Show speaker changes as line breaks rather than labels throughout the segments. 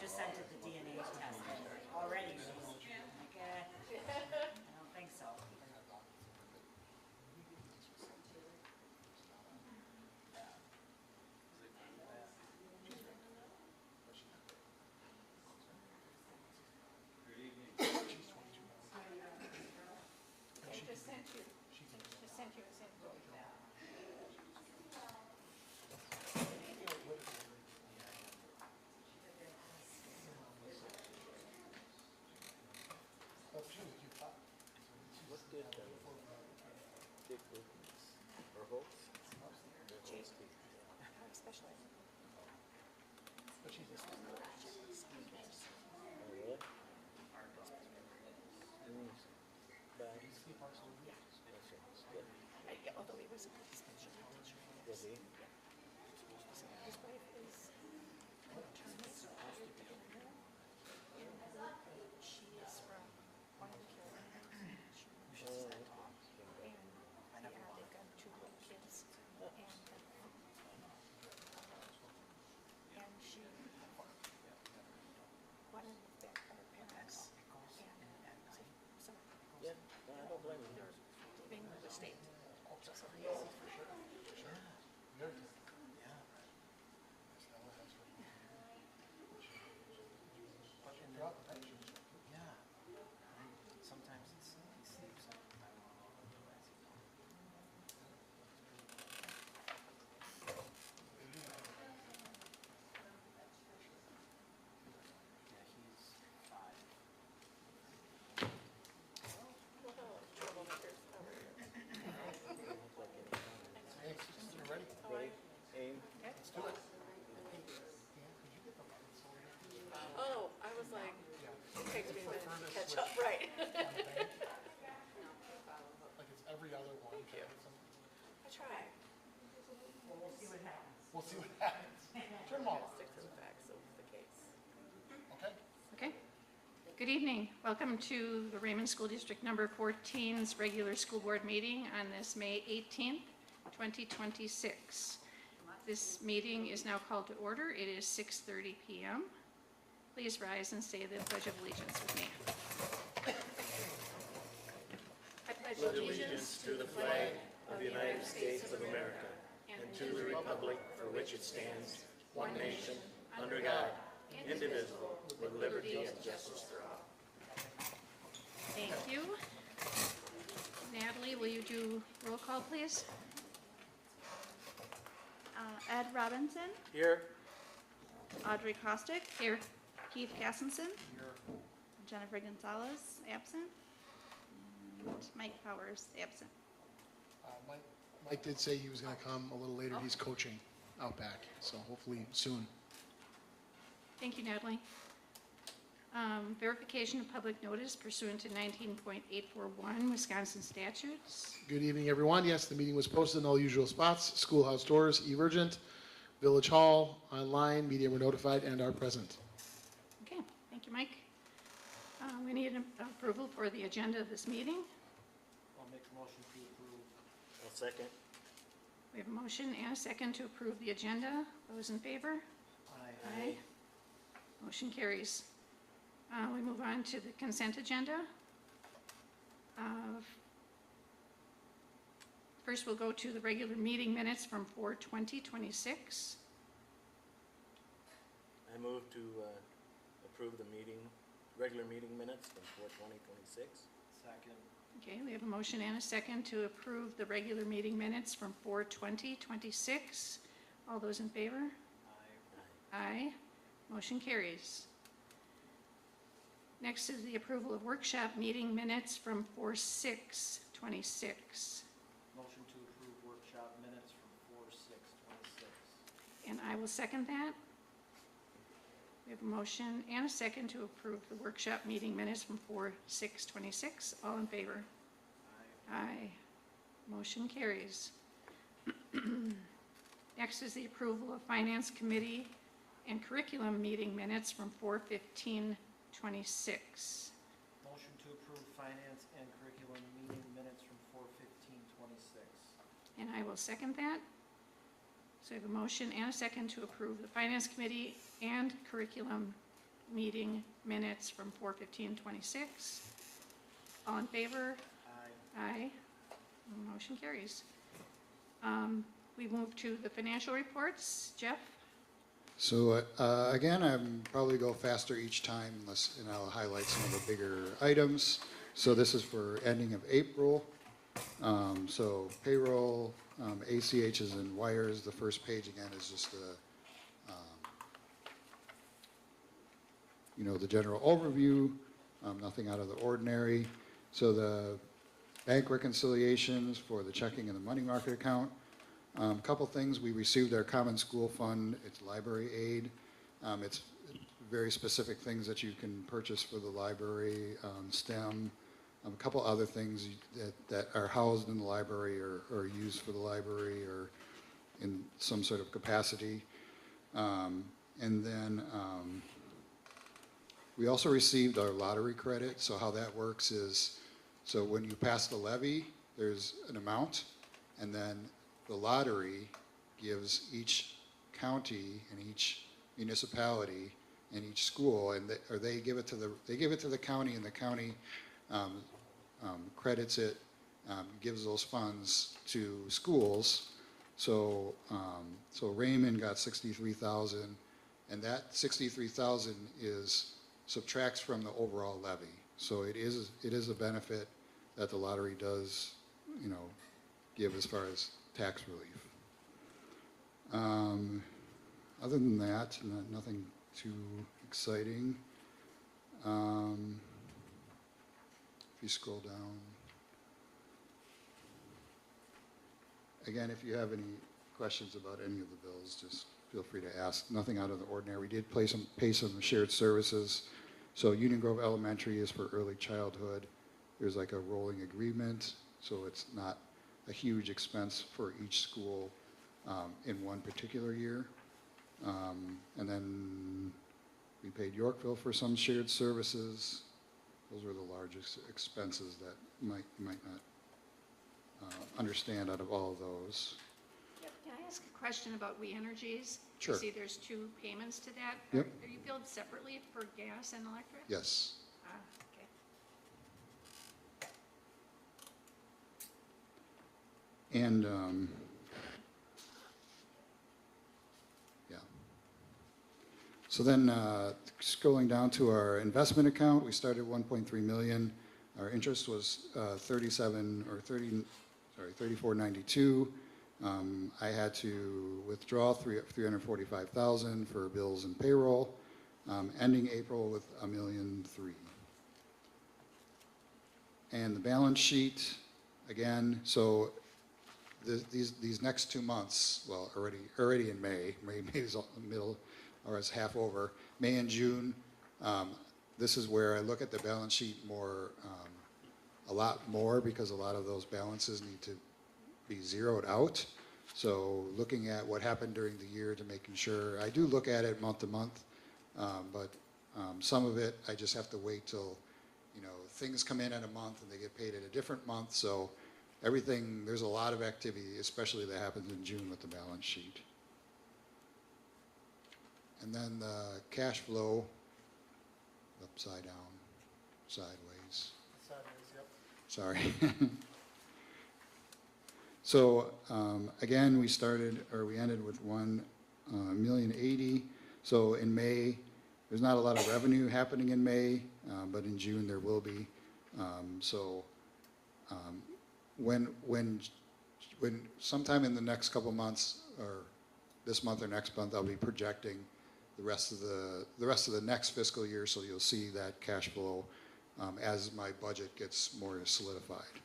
dissented the DNA test already. She's like, I don't think so.
Good evening.
They just sent you. Just sent you a sample.
What did Dick Wilkins or Holtz?
Especially.
Oh, really? Bad.
Yeah, although he was a good special ed teacher.
Was he?
His wife is an attorney. And she is from one of the Carolinas.
Oh, okay.
And yeah, they've got two little kids. And she wanted to back her parents. And so
Yeah, no, I don't blame him.
they're leaving the state. So
Sometimes it's sleeps. Yeah, he's 5.
troublemakers over here.
Hey, you ready? Ready? Aim.
Let's do it. Oh, I was like, it takes me a minute to catch up, right?
Like it's every other one.
I try.
Well, we'll see what happens.
We'll see what happens. Turn them all.
Stick to the facts of the case.
Okay?
Okay. Good evening. Welcome to the Raymond School District Number 14's regular school board meeting on this May 18th, 2026. This meeting is now called to order. It is 6:30 p.m. Please rise and say the Pledge of Allegiance with me. I pledge
Allegiance to the flag of the United States of America and to the republic for which it stands, one nation, under God, indivisible, with liberty and justice for all.
Thank you. Natalie, will you do roll call, please?
Ed Robinson,
Here.
Audrey Kostick,
Here.
Keith Cassenson, Jennifer Gonzalez, absent, and Mike Powers, absent.
Mike did say he was going to come a little later. He's coaching out back, so hopefully soon.
Thank you, Natalie. Verification of public notice pursuant to 19.841 Wisconsin statutes.
Good evening, everyone. Yes, the meeting was posted in all usual spots: schoolhouse doors, emergent, village hall, online. Media were notified and are present.
Okay, thank you, Mike. We need an approval for the agenda of this meeting.
I'll make a motion to approve.
I'll second.
We have a motion and a second to approve the agenda. Those in favor? Aye. Motion carries. We move on to the consent agenda. First, we'll go to the regular meeting minutes from 4/20/26.
I move to approve the regular meeting minutes from 4/20/26.
Second.
Okay, we have a motion and a second to approve the regular meeting minutes from 4/20/26. All those in favor?
Aye.
Aye. Motion carries. Next is the approval of workshop meeting minutes from 4/6/26.
Motion to approve workshop minutes from 4/6/26.
And I will second that. We have a motion and a second to approve the workshop meeting minutes from 4/6/26. All in favor?
Aye.
Aye. Motion carries. Next is the approval of Finance Committee and Curriculum meeting minutes from 4/15/26.
Motion to approve finance and curriculum meeting minutes from 4/15/26.
And I will second that. So I have a motion and a second to approve the Finance Committee and Curriculum meeting minutes from 4/15/26. All in favor? Aye. Motion carries. We move to the financial reports. Jeff?
So again, I'm probably go faster each time, and I'll highlight some of the bigger items. So this is for ending of April. So payroll, ACHs and wires. The first page again is just the, the general overview. Nothing out of the ordinary. So the bank reconciliations for the checking and the money market account. Couple things, we received our common school fund, it's library aid. It's very specific things that you can purchase for the library, STEM, a couple other things that are housed in the library or used for the library or in some sort of capacity. And then we also received our lottery credit. So how that works is, so when you pass the levy, there's an amount, and then the lottery gives each county and each municipality and each school, and they give it to the county, and the county credits it, gives those funds to schools. So Raymond got $63,000, and that $63,000 subtracts from the overall levy. So it is a benefit that the lottery does, give as far as tax relief. Other than that, nothing too exciting. If you scroll down. Again, if you have any questions about any of the bills, just feel free to ask. Nothing out of the ordinary. We did pay some shared services. So Union Grove Elementary is for early childhood. There's like a rolling agreement, so it's not a huge expense for each school in one particular year. And then we paid Yorkville for some shared services. Those were the largest expenses that you might not understand out of all of those.
Yep. Can I ask a question about We Energies?
Sure.
I see there's 2 payments to that.
Yep.
Are you billed separately for gas and electric?
Yes.
Okay.
And yeah. So then scrolling down to our investment account, we started 1.3 million. Our interest was 34.92. I had to withdraw 345,000 for bills and payroll, ending April with $1.3 million. And the balance sheet, again, so these next 2 months, well, already in May is middle, or it's half over, May and June, this is where I look at the balance sheet more, a lot more, because a lot of those balances need to be zeroed out. So looking at what happened during the year to making sure, I do look at it month to month, but some of it I just have to wait till, things come in a month and they get paid in a different month. So everything, there's a lot of activity, especially that happens in June with the balance sheet. And then the cash flow, upside down, sideways. Sorry. So again, we ended with $1,080,000. So in May, there's not a lot of revenue happening in May, but in June there will be. When sometime in the next couple months, or this month or next month, I'll be projecting the rest of the next fiscal year. So you'll see that cash flow as my budget gets more solidified.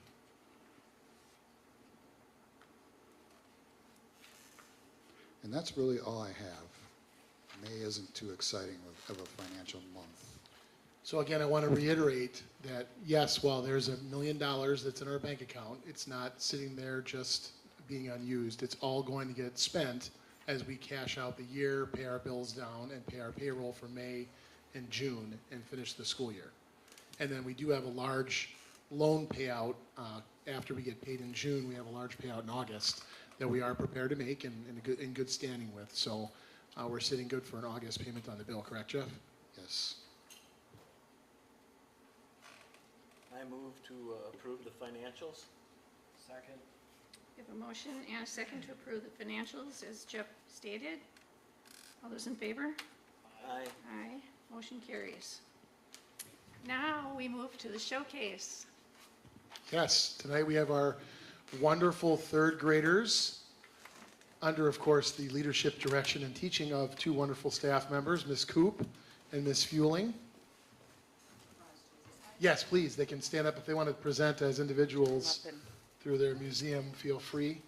And that's really all I have. May isn't too exciting of a financial month.
So again, I want to reiterate that, yes, while there's $1 million that's in our bank account, it's not sitting there just being unused. It's all going to get spent as we cash out the year, pay our bills down, and pay our payroll for May and June, and finish the school year. And then we do have a large loan payout after we get paid in June. We have a large payout in August that we are prepared to make and in good standing with. So we're sitting good for an August payment on the bill, correct, Jeff?
this.
I move to approve the financials.
Second.
We have a motion and a second to approve the financials as Jeff stated. All those in favor?
Aye.
Aye. Motion carries. Now we move to the showcase.
Yes, tonight we have our wonderful third graders under, of course, the leadership, direction, and teaching of two wonderful staff members, Ms. Coop and Ms. Fueling. Yes, please, they can stand up if they want to present as individuals through their museum, feel free.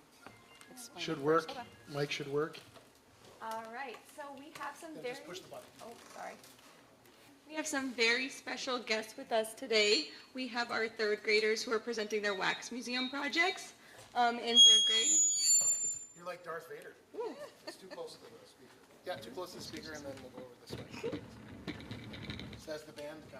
Should work, mic should work.
All right, so we have some
Then
very,
just push the button.
oh, sorry. We have some very special guests with us today. We have our third graders who are presenting their wax museum projects in third grade.
You're like Darth Vader. It's too close to the speaker. Yeah, too close to the speaker, and then we'll go over this way. Says the band guy.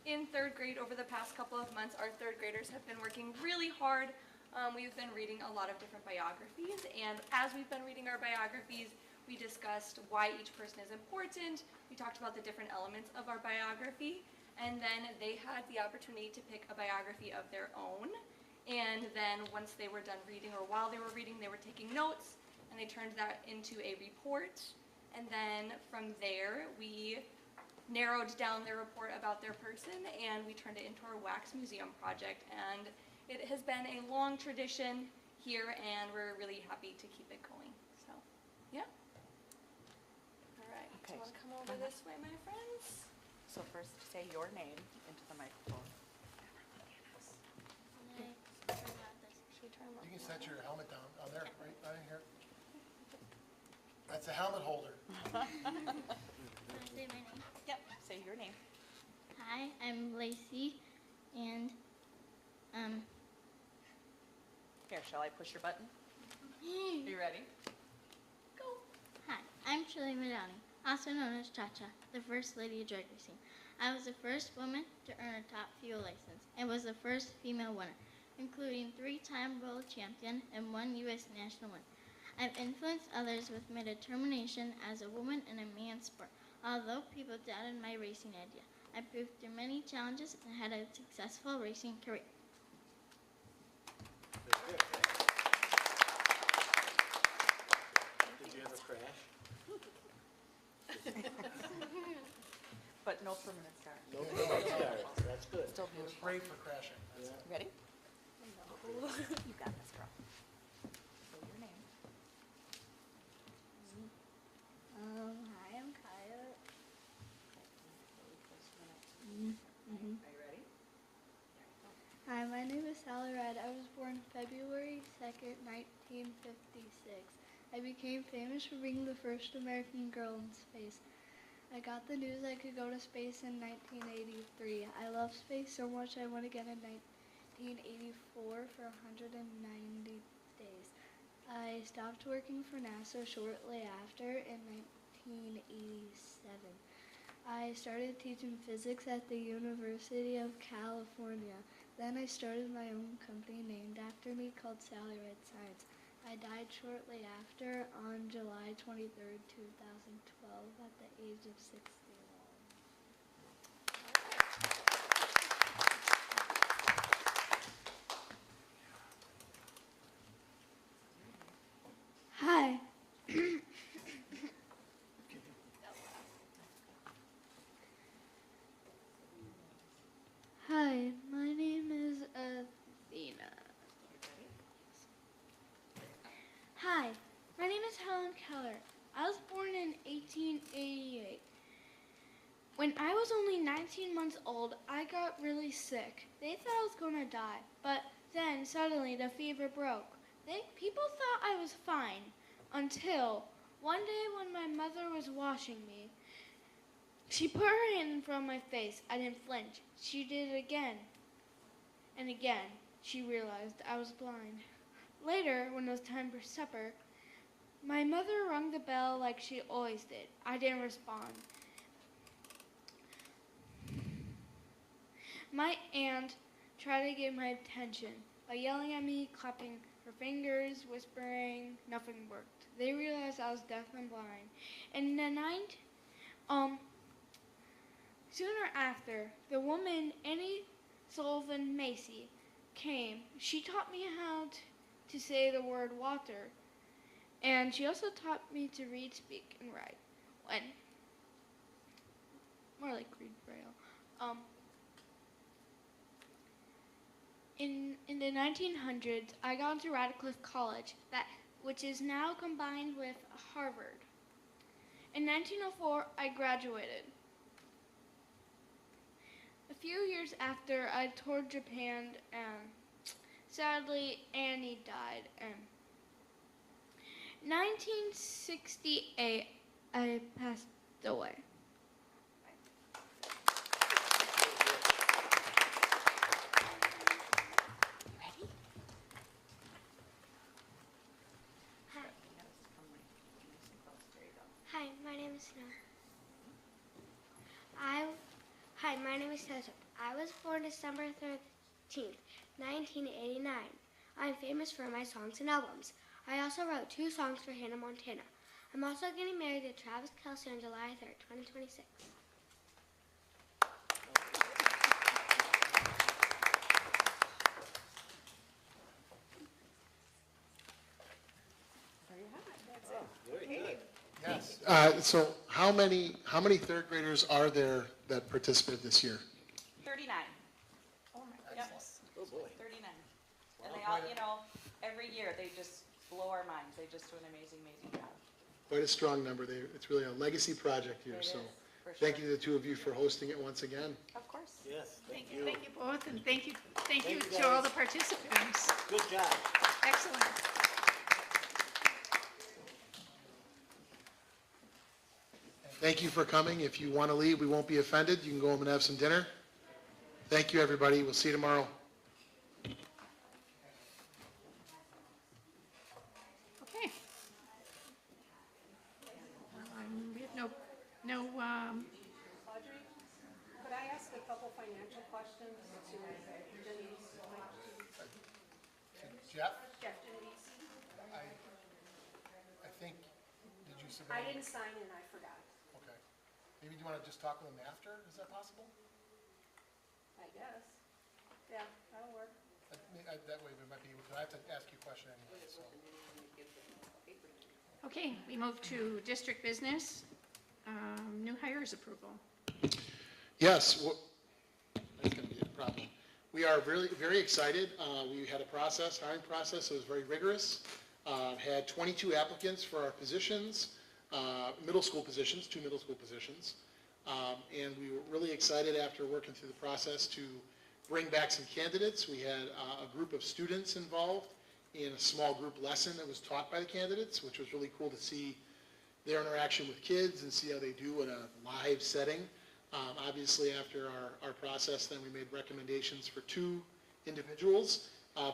In third grade, over the past couple of months, our third graders have been working really hard. We've been reading a lot of different biographies, and as we've been reading our biographies, we discussed why each person is important. We talked about the different elements of our biography, and then they had the opportunity to pick a biography of their own. And then once they were done reading, or while they were reading, they were taking notes, and they turned that into a report. And then from there, we narrowed down their report about their person, and we turned it into our wax museum project. And it has been a long tradition here, and we're really happy to keep it going. So, yeah. All right. Do
Okay.
you want to come over this way, my friends?
So first, say your name into the microphone.
Should we turn
You can set your helmet down, there, right in here. That's a helmet holder.
Say my name.
Yep. Say your name.
Hi, I'm Lacey, and
Here, shall I push your button? Are you ready?
go. Hi, I'm Shirley Madani, also known as Cha-Cha, the First Lady of Drag Racing. I was the first woman to earn a top fuel license and was the first female winner, including 3-time world champion and 1 U.S. national win. I've influenced others with my determination as a woman in a man's sport. Although people doubted my racing idea, I proved through many challenges and had a successful racing career.
Did you ever crash?
But no permanent scar.
No, that's good.
Still
It was
beautiful.
great for crashing.
Yeah.
Ready? You got this, girl. Say your name.
Hi, I'm Kaya.
Are you ready?
Hi, my name is Sally Red. I was born February 2nd, 1956. I became famous for being the first American girl in space. I got the news I could go to space in 1983. I love space so much I went again in 1984 for 190 days. I stopped working for NASA shortly after in 1987. I started teaching physics at the University of California. Then I started my own company named after me called Sally Red Science. I died shortly after on July 23rd, 2012 at the age of 61. Hi. Hi, my name is Athena. Hi, my name is Helen Keller. I was born in 1888. When I was only 19 months old, I got really sick. They thought I was going to die, but then suddenly the fever broke. People thought I was fine until one day when my mother was washing me. She put her hand in front of my face. I didn't flinch. She did it again. And again, she realized I was blind. Later, when it was time for supper, my mother rung the bell like she always did. I didn't respond. My aunt tried to get my attention by yelling at me, clapping her fingers, whispering. Nothing worked. they realized I was deaf and blind. And the sooner after, the woman, Annie Sullivan Macy, came. She taught me how to say the word water. And she also taught me to read, speak, and write. And more like read braille. In the 1900s, I got into Radcliffe College, which is now combined with Harvard. In 1904, I graduated. A few years after, I toured Japan, and sadly, Annie died. And 1968, I passed away.
Hi, my name is Noah. Hi, my name is Tessa. I was born December 13th, 1989. I'm famous for my songs and albums. I also wrote 2 songs for Hannah Montana. I'm also getting married to Travis Kelce on July 3rd, 2026.
Yes. So how many third graders are there that participated this year?
39.
Oh my
Yep.
goodness.
Oh, boy.
39. And they all, every year they just blow our minds. They just do an amazing, amazing job.
Quite a strong number. It's really a legacy project here.
It
So
is, for
thank
sure.
you to the 2 of you for hosting it once again.
Of course.
Yes, thank you.
Thank you both, and thank you
Thank you,
to all
guys.
the participants.
Good job.
Excellent.
Thank you for coming. If you want to leave, we won't be offended. You can go home and have some dinner. Thank you, everybody. We'll see you tomorrow.
Okay. We have no,
Audrey, could I ask a couple financial questions to Denise?
Jeff,
Jeff Denise?
I think, did you submit?
I didn't sign and I forgot.
Okay. Maybe do you want to just talk with them after? Is that possible?
I guess. Yeah, that'll work.
That way we might be able to. I have to ask you a question anyway, so.
okay, we move to district business, new hires approval.
Yes, that's going to be a problem. We are very, very excited. We had a hiring process that was very rigorous. Had 22 applicants for our positions, middle school positions, 2 middle school positions. And we were really excited after working through the process to bring back some candidates. We had a group of students involved in a small group lesson that was taught by the candidates, which was really cool to see their interaction with kids and see how they do in a live setting. Obviously, after our process, then we made recommendations for 2 individuals,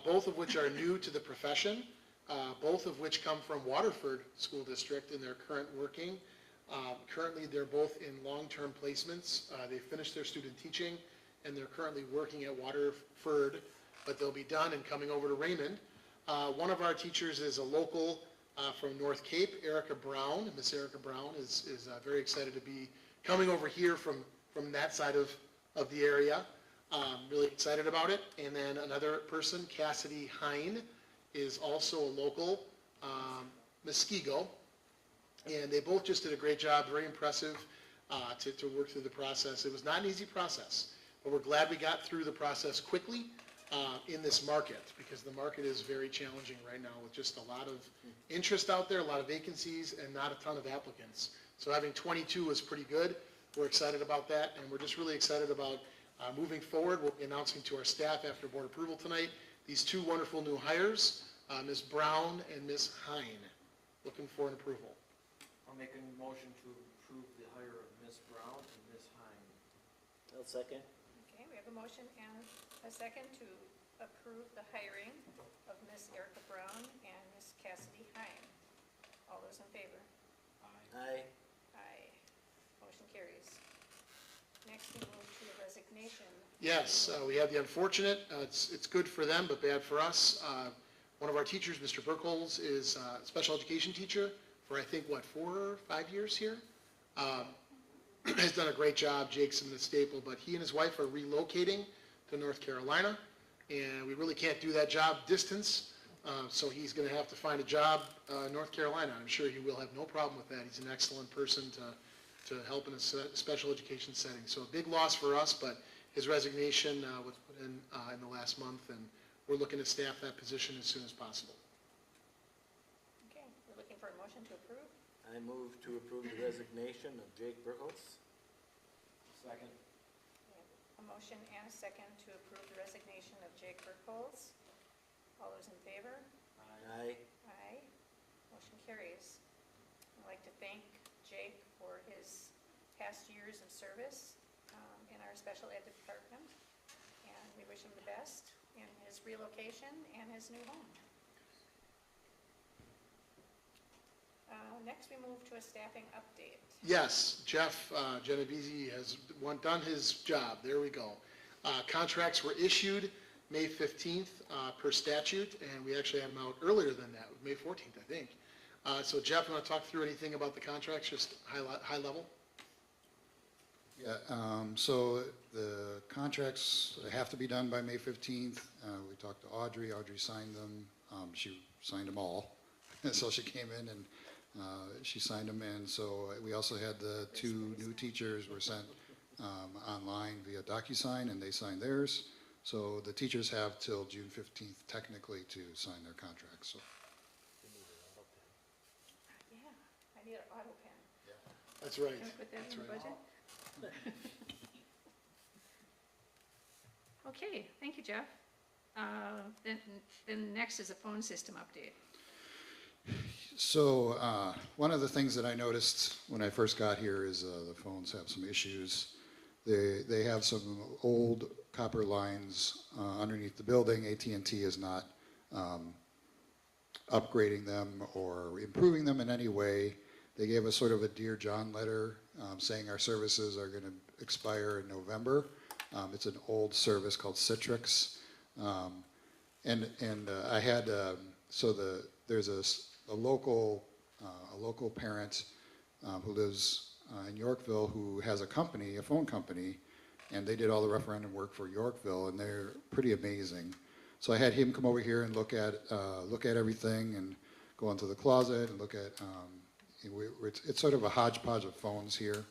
both of which are new to the profession, both of which come from Waterford School District in their current working. Currently, they're both in long-term placements. They finished their student teaching, and they're currently working at Waterford, but they'll be done and coming over to Raymond. One of our teachers is a local from North Cape, Erica Brown. Miss Erica Brown is very excited to be coming over here from that side of the area. Really excited about it. And then another person, Cassidy Hine, is also a local, Muskego. And they both just did a great job, very impressive to work through the process. It was not an easy process, but we're glad we got through the process quickly in this market, because the market is very challenging right now with just a lot of interest out there, a lot of vacancies, and not a ton of applicants. So having 22 is pretty good. We're excited about that, and we're just really excited about moving forward. We'll be announcing to our staff after board approval tonight these 2 wonderful new hires, Ms. Brown and Ms. Hine. Looking for an approval.
I'll make a motion to approve the hire of Ms. Brown and Ms. Hine.
I'll second.
Okay, we have a motion and a second to approve the hiring of Miss Erica Brown and Miss Cassidy Hine. All those in favor?
Aye.
Aye. Motion carries. Next, we move to the resignation.
Yes, we have the unfortunate, it's good for them, but bad for us. One of our teachers, Mr. Burkholz, is a special education teacher for, I think, 4 or 5 years here. Has done a great job. Jake's in the staple, but he and his wife are relocating to North Carolina, and we really can't do that job distance, so he's going to have to find a job in North Carolina. I'm sure he will have no problem with that. He's an excellent person to help in a special education setting. So a big loss for us, but his resignation was put in the last month, and we're looking to staff that position as soon as possible.
Okay, we're looking for a motion to approve.
I move to approve the resignation of Jake Burkholz.
Second.
We have a motion and a second to approve the resignation of Jake Burkholz. All those in favor?
Aye.
Aye. Motion carries. I'd like to thank Jake for his past years of service in our special ed department, and we wish him the best in his relocation and his new home. Next, we move to a staffing update.
Yes, Jeff Genovese has done his job. There we go. Contracts were issued May 15th per statute, and we actually had them out earlier than that, May 14th, I think. So Jeff, you want to talk through anything about the contracts, just high level?
Yeah, so the contracts have to be done by May 15th. We talked to Audrey. Audrey signed them. She signed them all. So she came in and she signed them. And so we also had the 2 new teachers were sent online via DocuSign, and they signed theirs. So the teachers have till June 15th technically to sign their contracts. So.
Yeah, I need an auto pen.
That's right.
Can we put that
That's
in the
right.
budget? Okay, thank you, Jeff. Then next is a phone system update.
So one of the things that I noticed when I first got here is the phones have some issues. They have some old copper lines underneath the building. AT&T is not upgrading them or improving them in any way. They gave us sort of a Dear John letter saying our services are going to expire in November. It's an old service called Citrix. And I had, there's a local parent who lives in Yorkville who has a company, a phone company, and they did all the referendum work for Yorkville, and they're pretty amazing. So I had him come over here and look at everything and go into the closet and look at, it's sort of a hodgepodge of phones here.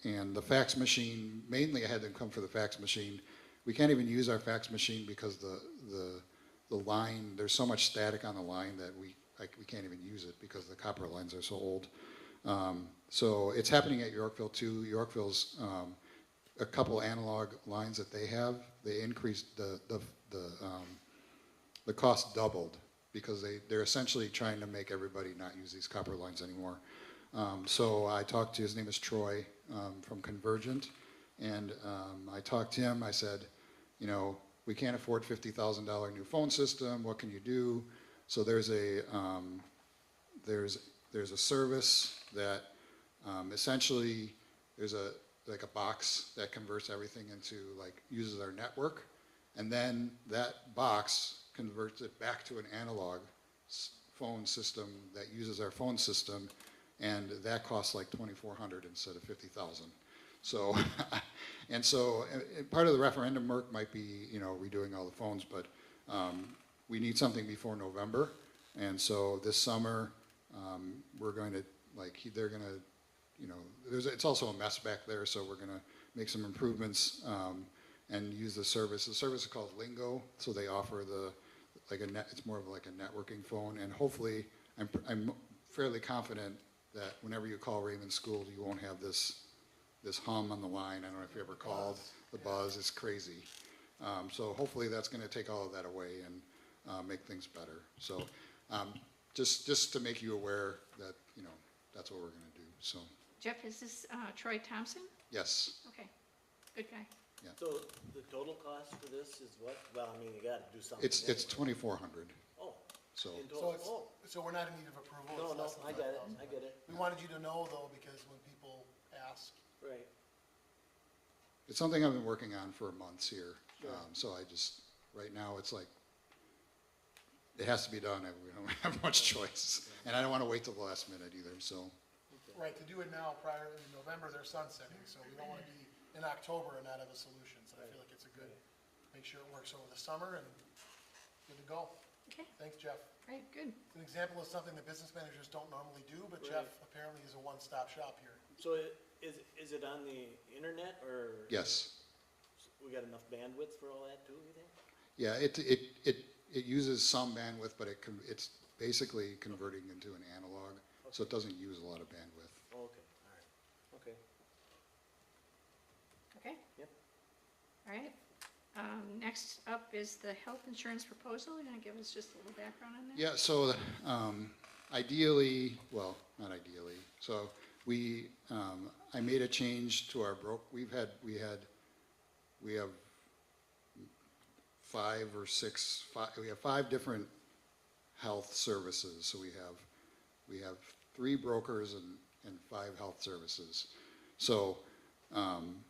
And the fax machine, mainly I had them come for the fax machine. We can't even use our fax machine because the line, there's so much static on the line that we can't even use it because the copper lines are so old. So it's happening at Yorkville too. Yorkville's a couple analog lines that they have. They increased the cost doubled because they're essentially trying to make everybody not use these copper lines anymore. So I talked to, his name is Troy from Convergent, and I talked to him. I said, you know, we can't afford $50,000 new phone system. What can you do? So there's a service that essentially there's like a box that converts everything into uses our network, and then that box converts it back to an analog phone system that uses our phone system, and that costs like $2,400 instead of $50,000. So, and part of the referendum work might be, redoing all the phones, but we need something before November, and so this summer we're going to they're going to, it's also a mess back there, so we're going to make some improvements and use the service. The service is called Lingo, so they offer it's more of like a networking phone, and hopefully, I'm fairly confident that whenever you call Raymond School, you won't have this hum on the line. I don't know if you ever called the buzz. It's crazy. So hopefully that's going to take all of that away and make things better. So just to make you aware that that's what we're going to do. So
Jeff, is this Troy Thompson?
yes.
Okay, good guy.
Yeah.
So the total cost for this is what? Well, I mean, you got to do something.
It's
anyway.
$2,400.
Oh.
So
In total.
So we're not in need of approval.
No,
It's less than
I get it.
5,000.
I get it.
We wanted you to know though, because when people ask,
Right.
it's something I've been working on for months here.
Sure.
So right now it's it has to be done. We don't have much choice. And I don't want to wait till the last minute either, so.
Right, to do it now prior in November, they're sunsetting, so we don't want to be in October and not have a solution. So I feel like it's a good, make sure it works over the summer and good to go.
Okay,
Thanks, Jeff.
right, good.
It's an example of something that business managers don't normally do, but Jeff apparently is a one-stop shop here.
So is it on the internet or?
Yes.
We got enough bandwidth for all that too, you think?
Yeah, it uses some bandwidth, but it's basically converting into an analog, so it doesn't use a lot of bandwidth.
Okay, all right, okay.
Okay?
Yep.
All right. Next up is the health insurance proposal. You're going to give us just a little background on that?
Yeah, so ideally, well, not ideally, so I made a change to our we have 5 or 6, we have 5 different health services. So we have 3 brokers and 5 health services. So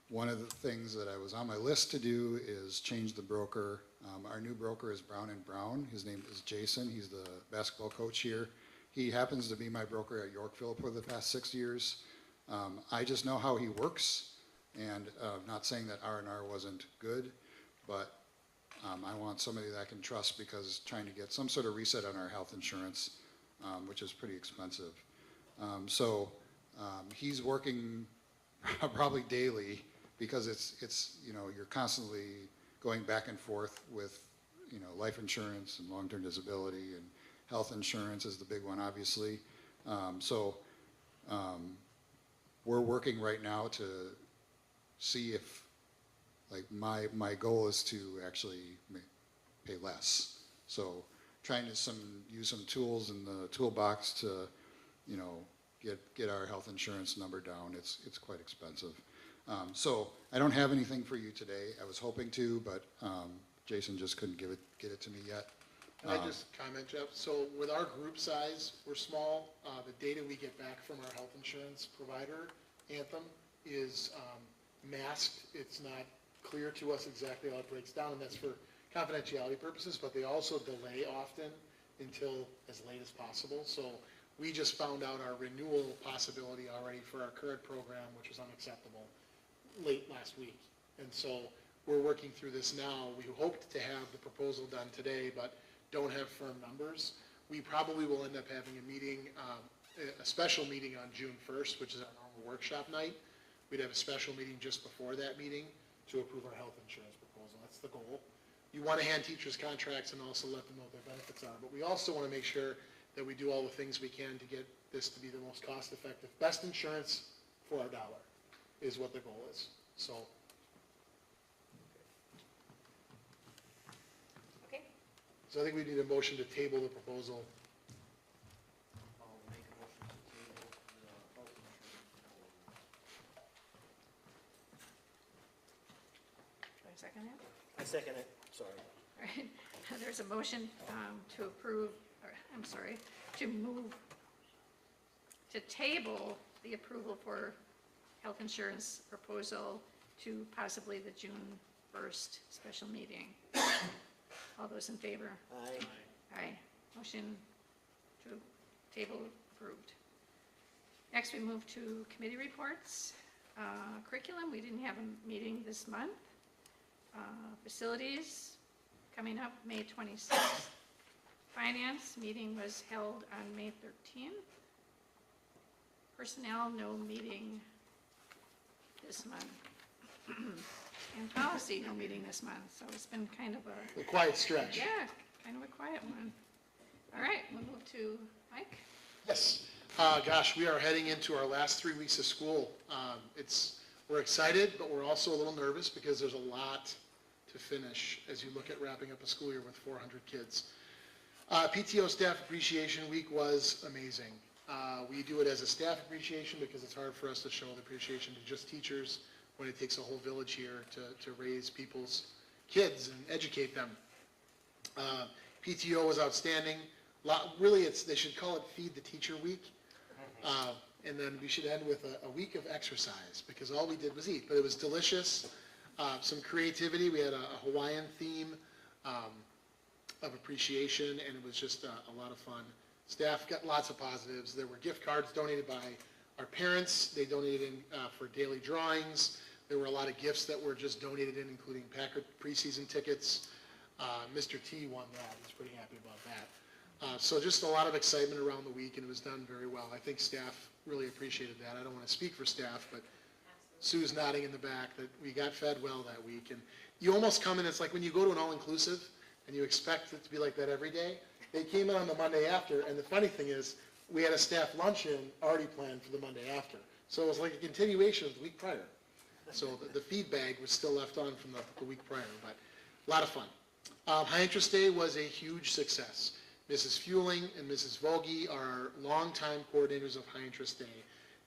one of the things that I was on my list to do is change the broker. Our new broker is Brown & Brown. His name is Jason. He's the basketball coach here. He happens to be my broker at Yorkville for the past 6 years. I just know how he works, and not saying that R&R wasn't good, but I want somebody that I can trust, because trying to get some sort of reset on our health insurance, which is pretty expensive. He's working probably daily, because it's you're constantly going back and forth with life insurance and long-term disability, and health insurance is the big one, obviously. We're working right now to see if, like, my goal is to actually pay less. So trying to use some tools in the toolbox to, get our health insurance number down. It's quite expensive. So I don't have anything for you today. I was hoping to, but Jason just couldn't get it to me yet.
Can I just comment, Jeff? So with our group size, we're small. The data we get back from our health insurance provider, Anthem, is masked. It's not clear to us exactly how it breaks down, and that's for confidentiality purposes, but they also delay often until as late as possible. So we just found out our renewal possibility already for our current program, which was unacceptable, late last week. And so we're working through this now. We hoped to have the proposal done today, but don't have firm numbers. We probably will end up having a meeting, a special meeting on June 1st, which is our normal workshop night. We'd have a special meeting just before that meeting to approve our health insurance proposal. That's the goal. You want to hand teachers contracts and also let them know what their benefits are. But we also want to make sure that we do all the things we can to get this to be the most cost-effective. Best insurance for our dollar is what the goal is. So.
Okay.
So I think we need a motion to table the proposal.
I'll make a motion to table the health insurance.
Should I second it?
I second it, sorry.
All right. There's a motion to approve, to move, to table the approval for health insurance proposal to possibly the June 1st special meeting. All those in favor?
Aye.
Aye. Motion to table approved. Next, we move to committee reports. Curriculum, we didn't have a meeting this month. Facilities, coming up May 26th. Finance meeting was held on May 13th. Personnel, no meeting this month. And policy, no meeting this month, so it's been kind of
A quiet stretch.
yeah, kind of a quiet one. All right, we'll move to Mike.
Yes. Gosh, we are heading into our last 3 weeks of school. We're excited, but we're also a little nervous because there's a lot to finish as you look at wrapping up a school year with 400 kids. PTO Staff Appreciation Week was amazing. We do it as a staff appreciation because it's hard for us to show the appreciation to just teachers when it takes a whole village here to raise people's kids and educate them. PTO was outstanding. Really, they should call it Feed the Teacher Week. And then we should end with a week of exercise because all we did was eat. But it was delicious. Some creativity. We had a Hawaiian theme, of appreciation, and it was just a lot of fun. Staff got lots of positives. There were gift cards donated by our parents. They donated in for daily drawings. There were a lot of gifts that were just donated in, including Packer preseason tickets. Mr. T won that. He's pretty happy about that. So just a lot of excitement around the week, and it was done very well. I think staff really appreciated that. I don't want to speak for staff, but Sue's nodding in the back that we got fed well that week. And you almost come in, it's like when you go to an all-inclusive and you expect it to be like that every day. They came in on the Monday after, and the funny thing is, we had a staff luncheon already planned for the Monday after. So it was like a continuation of the week prior. So the feed bag was still left on from the week prior, but a lot of fun. High Interest Day was a huge success. Mrs. Fueling and Mrs. Vogie are longtime coordinators of High Interest Day.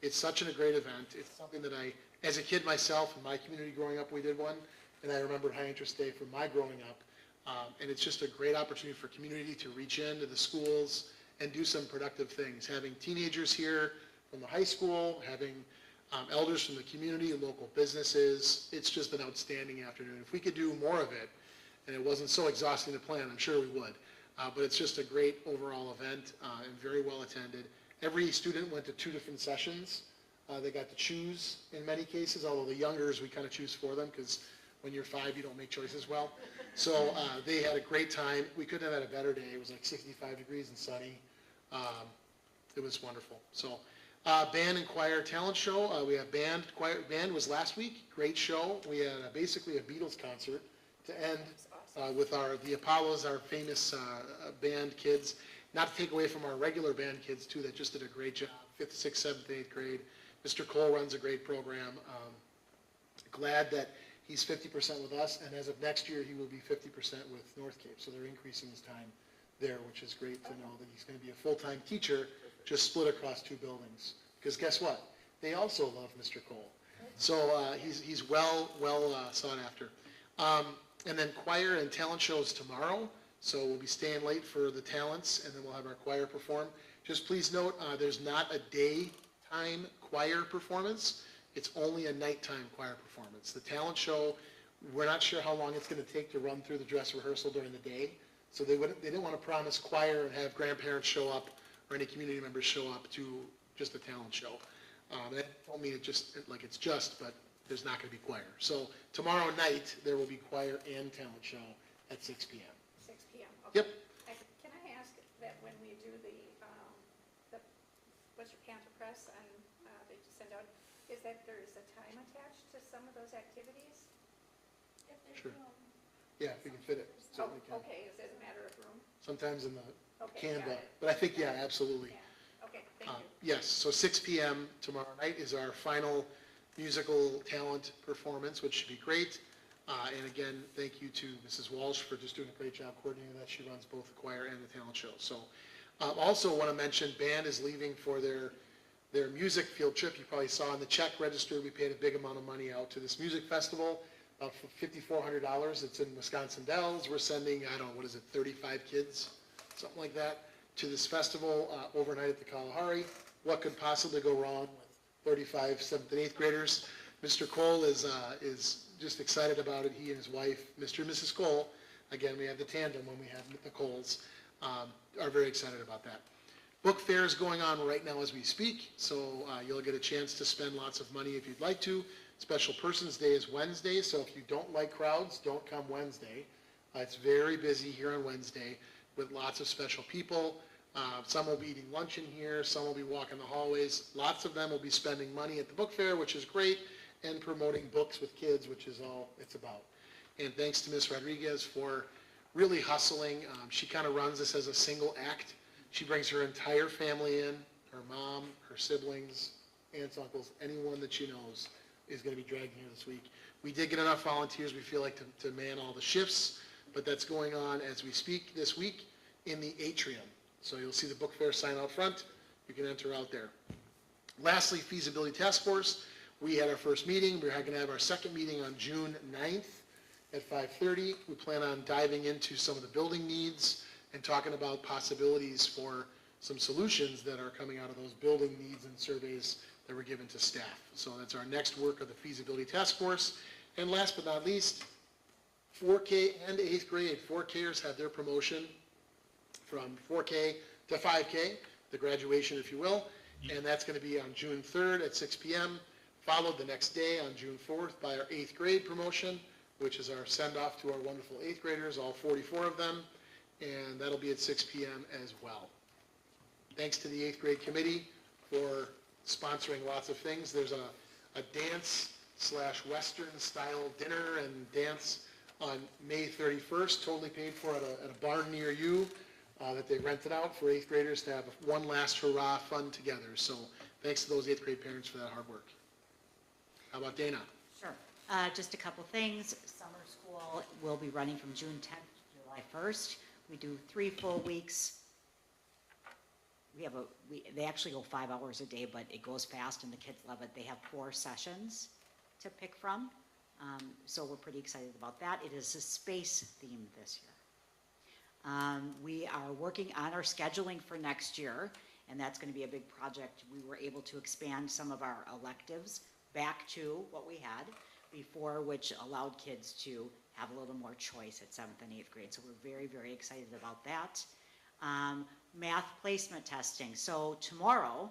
It's such a great event. It's something that I, as a kid myself, in my community growing up, we did one, and I remembered High Interest Day from my growing up. And it's just a great opportunity for community to reach into the schools and do some productive things. Having teenagers here from the high school, having elders from the community and local businesses, it's just an outstanding afternoon. If we could do more of it, and it wasn't so exhausting to plan, I'm sure we would. But it's just a great overall event and very well attended. Every student went to 2 different sessions. They got to choose in many cases, although the youngers we kind of choose for them because when you're 5 you don't make choices well. So they had a great time. We couldn't have had a better day. It was like 65 degrees and sunny. It was wonderful. So band and choir talent show. We have band. Band was last week. Great show. We had basically a Beatles concert to end with the Apollos, our famous band kids. Not to take away from our regular band kids too, that just did a great job. 5th, 6th, 7th, 8th grade. Mr. Cole runs a great program. Glad that he's 50% with us, and as of next year, he will be 50% with North Cape. So they're increasing his time there, which is great to know that he's going to be a full-time teacher, just split across 2 buildings. Because guess what? They also love Mr. Cole. So he's well sought after. And then choir and talent shows tomorrow. So we'll be staying late for the talents, and then we'll have our choir perform. Just please note, there's not a daytime choir performance. It's only a nighttime choir performance. The talent show, we're not sure how long it's going to take to run through the dress rehearsal during the day. So they didn't want to promise choir and have grandparents show up or any community members show up to just a talent show. That don't mean it's just, but there's not going to be choir. So tomorrow night, there will be choir and talent show at 6 p.m.
6 p.m., okay.
Yep.
Can I ask that when we do the what's your Panther Press and that you send out, is that there is a time attached to some of those activities?
Sure. Yeah, if we can fit it.
Oh,
Certainly can.
okay, is it a matter of room?
Sometimes in the
Okay, got
Canva.
it.
But I think, yeah, absolutely.
Yeah. Okay, thank you.
Yes, so 6 p.m. tomorrow night is our final musical talent performance, which should be great. And again, thank you to Mrs. Walsh for just doing a great job coordinating that. She runs both the choir and the talent show. So also want to mention band is leaving for their music field trip. You probably saw in the check register, we paid a big amount of money out to this music festival, about $5,400. It's in Wisconsin Dells. We're sending, 35 kids, something like that, to this festival overnight at the Kalahari. What could possibly go wrong with 35 7th and 8th graders? Mr. Cole is just excited about it. He and his wife, Mr. and Mrs. Cole, again, we have the tandem when we have the Coles, are very excited about that. Book fair is going on right now as we speak, so you'll get a chance to spend lots of money if you'd like to. Special Persons Day is Wednesday, so if you don't like crowds, don't come Wednesday. It's very busy here on Wednesday with lots of special people. Some will be eating lunch in here, some will be walking the hallways. Lots of them will be spending money at the book fair, which is great, and promoting books with kids, which is all it's about. And thanks to Ms. Rodriguez for really hustling. She kind of runs this as a single act. She brings her entire family in, her mom, her siblings, aunts, uncles, anyone that she knows is going to be dragged here this week. We did get enough volunteers, we feel like, to man all the shifts, but that's going on as we speak this week in the atrium. So you'll see the book fair sign out front. You can enter out there. Lastly, Feasibility Task Force. We had our first meeting. We're going to have our second meeting on June 9th at 5:30. We plan on diving into some of the building needs and talking about possibilities for some solutions that are coming out of those building needs and surveys that were given to staff. So that's our next work of the Feasibility Task Force. And last but not least, 4K and 8th grade. 4Kers had their promotion from 4K to 5K, the graduation, if you will, and that's going to be on June 3rd at 6 p.m., followed the next day on June 4th by our 8th grade promotion, which is our send-off to our wonderful 8th graders, all 44 of them, and that'll be at 6 p.m. as well. Thanks to the 8th grade committee for sponsoring lots of things. There's a dance/Western style dinner and dance on May 31st, totally paid for at a barn near you, that they rented out for 8th graders to have one last hurrah fun together. So thanks to those 8th grade parents for that hard work. How about Dana?
Sure. Just a couple things. Summer school will be running from June 10th to July 1st. We do 3 full weeks. They actually go 5 hours a day, but it goes fast and the kids love it. They have 4 sessions to pick from. So we're pretty excited about that. It is a space theme this year. We are working on our scheduling for next year, and that's going to be a big project. We were able to expand some of our electives back to what we had before, which allowed kids to have a little more choice at 7th and 8th grade. So we're very, very excited about that. Math placement testing. So tomorrow,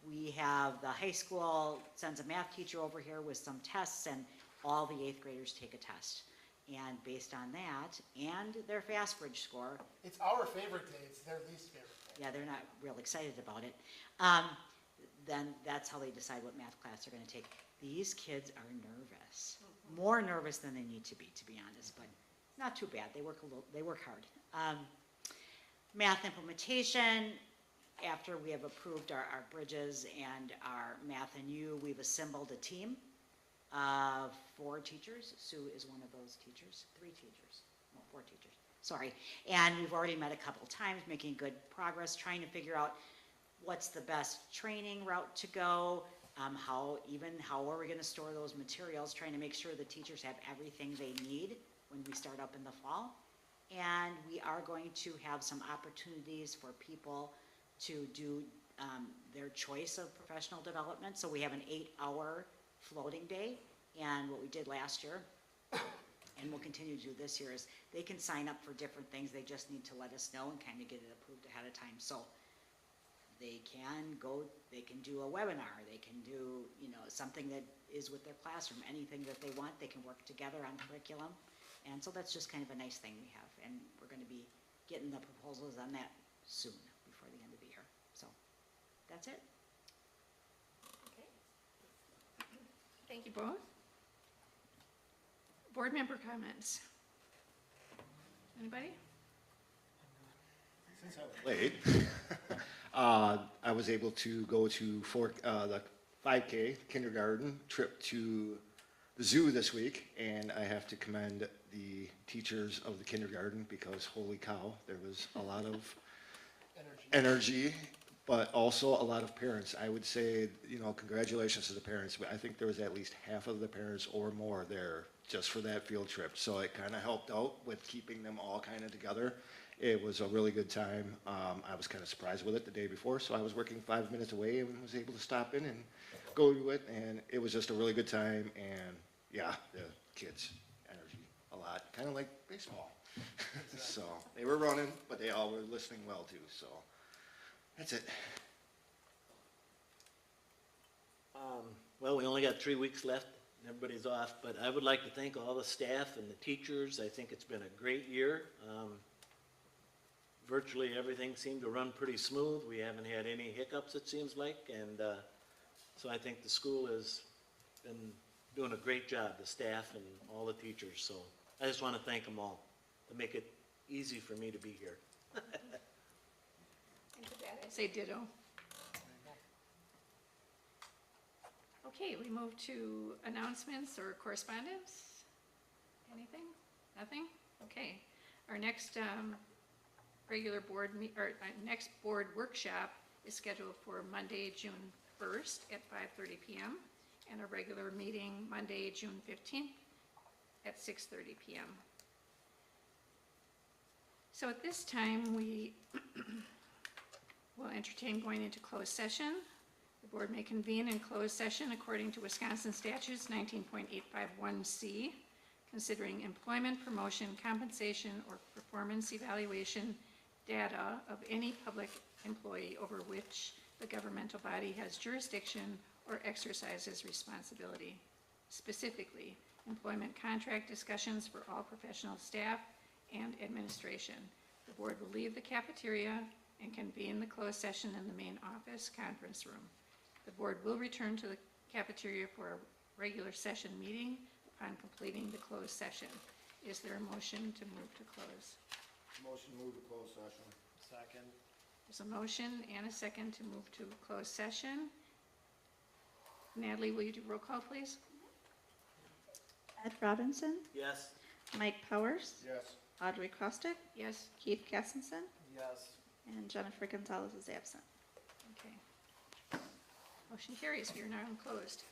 we have the high school sends a math teacher over here with some tests, and all the 8th graders take a test. And based on that and their FastBridge score.
It's our favorite day. It's their least favorite day.
Yeah, they're not real excited about it. Then that's how they decide what math class they're going to take. These kids are nervous, more nervous than they need to be honest, but not too bad. They work hard. Math implementation. After we have approved our bridges and our math and U, we've assembled a team of 4 teachers. Sue is one of those teachers. 3 teachers. No, 4 teachers. Sorry. And we've already met a couple times, making good progress, trying to figure out what's the best training route to go, how are we going to store those materials, trying to make sure the teachers have everything they need when we start up in the fall. And we are going to have some opportunities for people to do their choice of professional development. So we have an 8-hour floating day, and what we did last year, and we'll continue to do this year, is they can sign up for different things. They just need to let us know and kind of get it approved ahead of time. So they can do a webinar, they can do, something that is with their classroom, anything that they want, they can work together on curriculum. And so that's just kind of a nice thing we have, and we're going to be getting the proposals on that soon, before the end of the year. So that's it.
Okay. Thank you both. Board member comments. Anybody?
Since I was late, I was able to go to the 5K kindergarten trip to the zoo this week, and I have to commend the teachers of the kindergarten because holy cow, there was a lot of energy, but also a lot of parents. I would say, congratulations to the parents. I think there was at least half of the parents or more there just for that field trip. So it kind of helped out with keeping them all kind of together. It was a really good time. I was kind of surprised with it the day before, so I was working 5 minutes away and was able to stop in and go to it, and it was just a really good time. And yeah, the kids, energy a lot, kind of like baseball. So they were running, but they all were listening well too. So that's it.
Well, we only got 3 weeks left. Everybody's off, but I would like to thank all the staff and the teachers. I think it's been a great year. Virtually everything seemed to run pretty smooth. We haven't had any hiccups, it seems like, and so I think the school has been doing a great job, the staff and all the teachers. So I just want to thank them all to make it easy for me to be here.
And to that, I say ditto. Okay, we move to announcements or correspondence. Anything? Nothing? Okay. Our next next board workshop is scheduled for Monday, June 1st at 5:30 p.m. and a regular meeting Monday, June 15th at 6:30 p.m. So at this time, we will entertain going into closed session. The board may convene in closed session according to Wisconsin statutes 19.851C considering employment, promotion, compensation, or performance evaluation data of any public employee over which the governmental body has jurisdiction or exercises responsibility. Specifically, employment contract discussions for all professional staff and administration. The board will leave the cafeteria and convene the closed session in the main office conference room. The board will return to the cafeteria for a regular session meeting upon completing the closed session. Is there a motion to move to close?
Motion to move to closed session. Second.
There's a motion and a second to move to closed session. Natalie, will you do roll call, please?
Ed Robinson,
Yes?
Mike Powers,
Yes.
Audrey Costick,
Yes?
Keith Kassenson,
Yes.
and Jennifer Gonzalez is absent.
Okay. Motion carries. We are now closed.